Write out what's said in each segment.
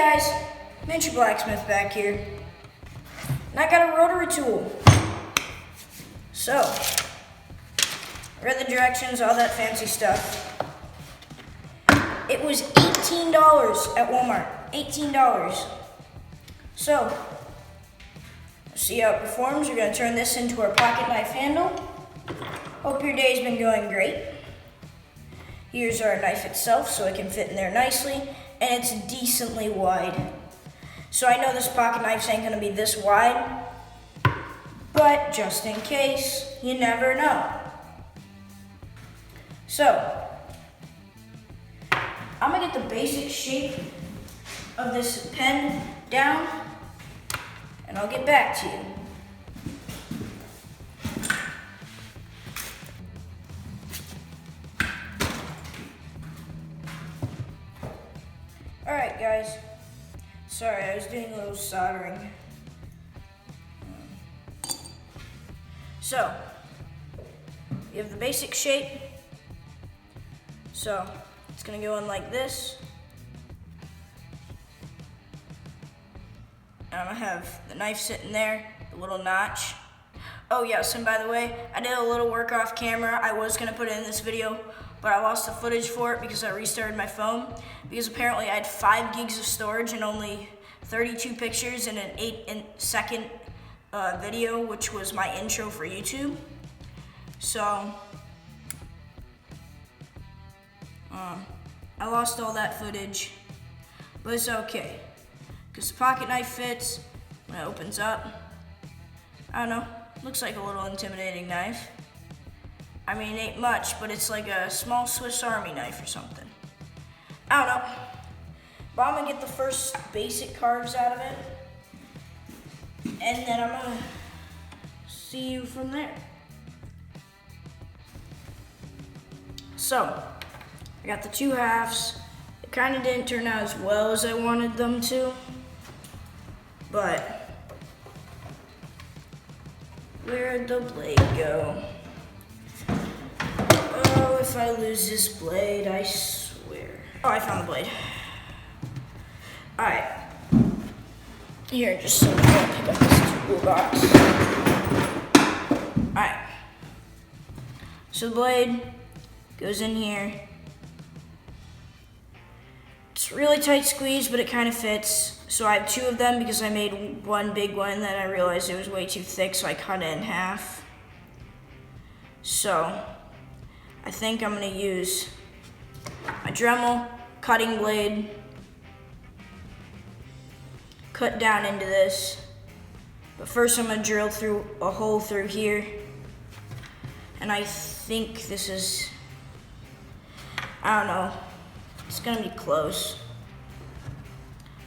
guys, Miniature Blacksmith back here, and I got a rotary tool. So, I read the directions, all that fancy stuff. It was $18 at Walmart, $18. So, let's see how it performs. We're gonna turn this into our pocket knife handle. Hope your day's been going great. Here's our knife itself, so it can fit in there nicely, and it's decently wide. So I know this pocket knife ain't gonna be this wide, but just in case, you never know. So, I'm gonna get the basic shape of this pen down, and I'll get back to you. Alright guys, sorry, I was doing a little soldering. So, you have the basic shape. So, it's gonna go in like this. And I'm gonna have the knife sitting there, the little notch. Oh yes, and by the way, I did a little work off camera. I was gonna put it in this video, but I lost the footage for it because I restarted my phone. Because apparently I had 5 gigs of storage and only 32 pictures in an 8-second video, which was my intro for YouTube. So, I lost all that footage, but it's okay. Because the pocket knife fits when it opens up. I don't know, looks like a little intimidating knife. I mean, it ain't much, but it's like a small Swiss Army knife or something. I don't know. But I'm gonna get the first basic carves out of it. And then I'm gonna see you from there. So, I got the 2 halves. It kind of didn't turn out as well as I wanted them to. But, where'd the blade go? Oh, if I lose this blade, I swear. Oh, I found the blade. Alright. Here, just so I'm gonna pick up this toolbox. Alright. So the blade goes in here. It's a really tight squeeze, but it kind of fits. So I have 2 of them because I made one big one, then I realized it was way too thick, so I cut it in half. So, I think I'm gonna use my Dremel cutting blade, cut down into this. But first I'm gonna drill through a hole through here. And I think this is, I don't know, it's gonna be close.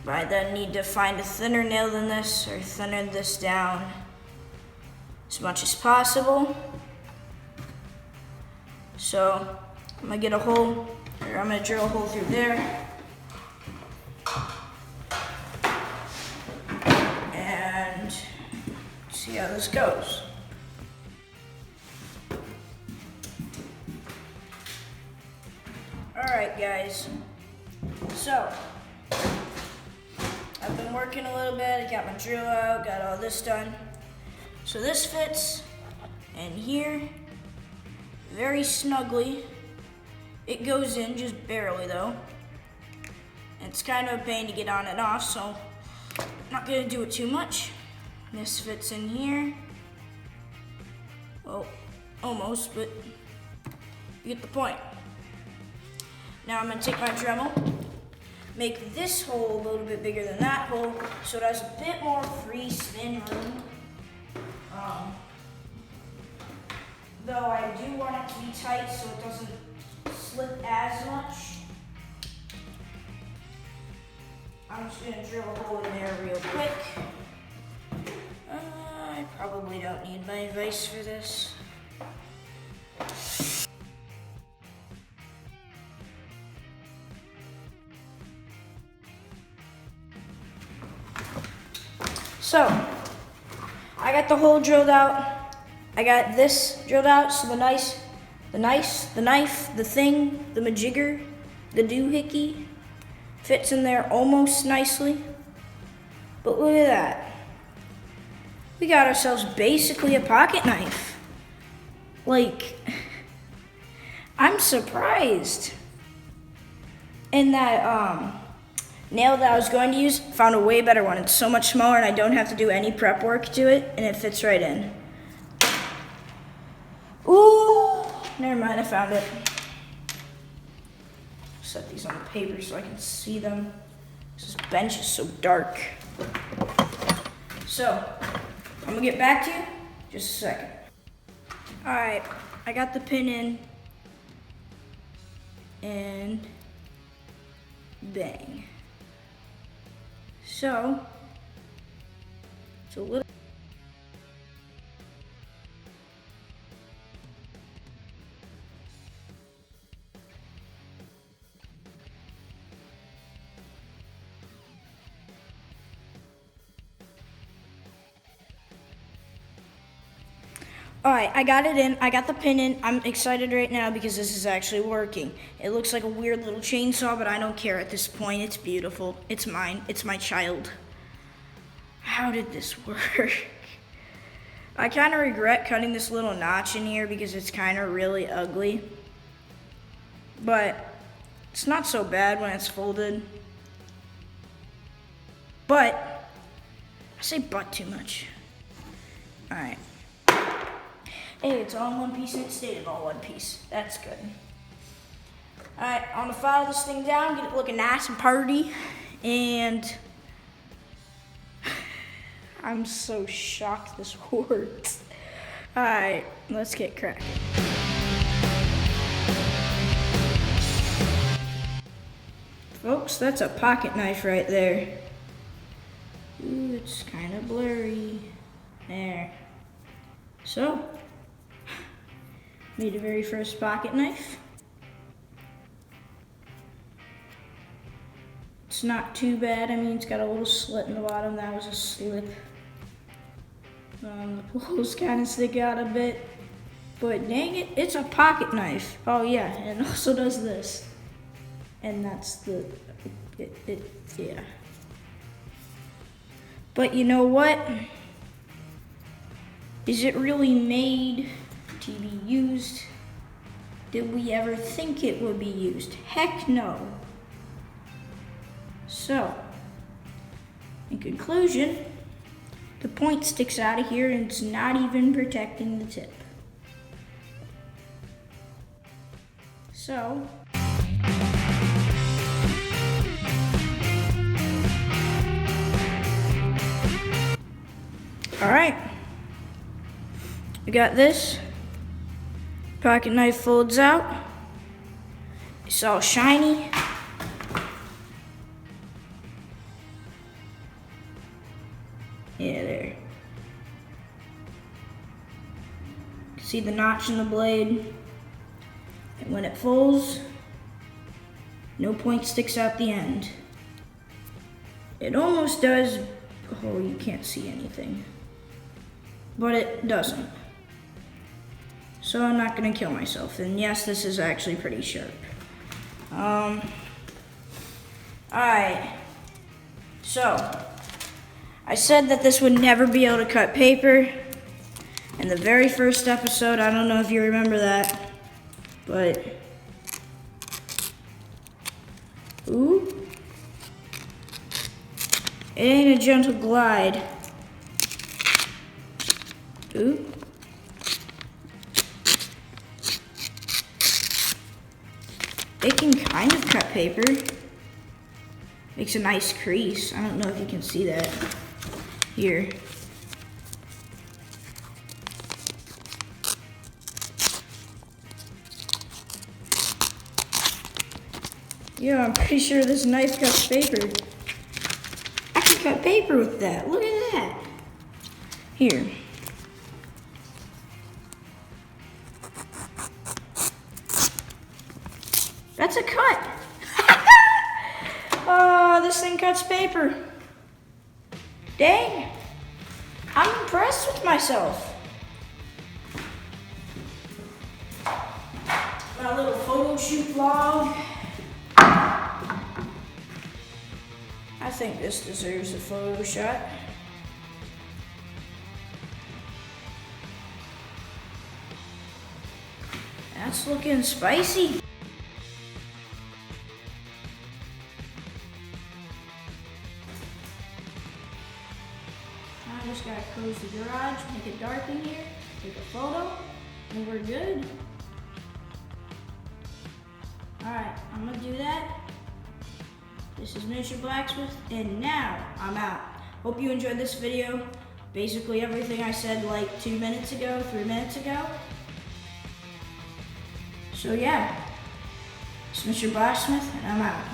But I then need to find a thinner nail than this, or thinner this down as much as possible. So I'm gonna get a hole, or I'm gonna drill a hole through there. And see how this goes. Alright guys, so I've been working a little bit, I got my drill out, got all this done. So this fits in here very snugly. It goes in just barely though. And it's kind of a pain to get on and off, so I'm not gonna do it too much. This fits in here. Well, almost, but you get the point. Now I'm gonna take my Dremel, make this hole a little bit bigger than that hole, so it has a bit more free spin room. Though I do want it to be tight so it doesn't slip as much. I'm just gonna drill a hole in there real quick. I probably don't need my vise for this. So, I got the hole drilled out. I got this drilled out, so the knife, the majigger, the doohickey Fits in there almost nicely. But look at that. We got ourselves basically a pocket knife. Like, I'm surprised. And that nail that I was going to use, found a way better one. It's so much smaller and I don't have to do any prep work to it, and it fits right in. Ooh, never mind, I found it. Set these on the paper so I can see them. This bench is so dark. So, I'm gonna get back to you just a second. All right, I got the pin in, and bang. So, it's a little. All right, I got it in. I got the pin in. I'm excited right now because this is actually working. It looks like a weird little chainsaw, but I don't care at this point. It's beautiful. It's mine. It's my child. How did this work? I kind of regret cutting this little notch in here because it's kind of really ugly. But it's not so bad when it's folded. But, I say but too much. All right. Hey, it's all in one piece and it stayed in all one piece. That's good. Alright, I'm gonna file this thing down, get it looking nice and pretty, and I'm so shocked this works. Alright, let's get cracking. Folks, that's a pocket knife right there. Ooh, it's kind of blurry. There. So, made a very first pocket knife. It's not too bad. I mean, it's got a little slit in the bottom. That was a slip. The poles kind of stick out a bit. But dang it, it's a pocket knife. Oh yeah, and it also does this. And that's the, yeah. But you know what? Is it really made to be used? Did we ever think it would be used? Heck no. So, in conclusion, the point sticks out of here and it's not even protecting the tip. So, all right. We got this. Pocket knife folds out. It's all shiny. Yeah, there. See the notch in the blade. And when it folds, no point sticks out the end. It almost does. Oh, you can't see anything. But it doesn't. So I'm not gonna kill myself. And yes, this is actually pretty sharp. Alright. So, I said that this would never be able to cut paper. In the very first episode, I don't know if you remember that, but, ooh. It ain't a gentle glide. Ooh. It can kind of cut paper. Makes a nice crease. I don't know if you can see that. Here. Yeah, I'm pretty sure this knife cuts paper. I can cut paper with that. Look at that. Here. That's a cut. Oh, this thing cuts paper. Dang. I'm impressed with myself. My little photo shoot vlog. think this deserves a photo shot. That's looking spicy. I just gotta close the garage, make it dark in here, take a photo, and we're good. Alright, I'm gonna do that. This is Miniature Blacksmith, and now I'm out. Hope you enjoyed this video. Basically everything I said like 2 minutes ago, 3 minutes ago. So yeah, it's Miniature Blacksmith, and I'm out.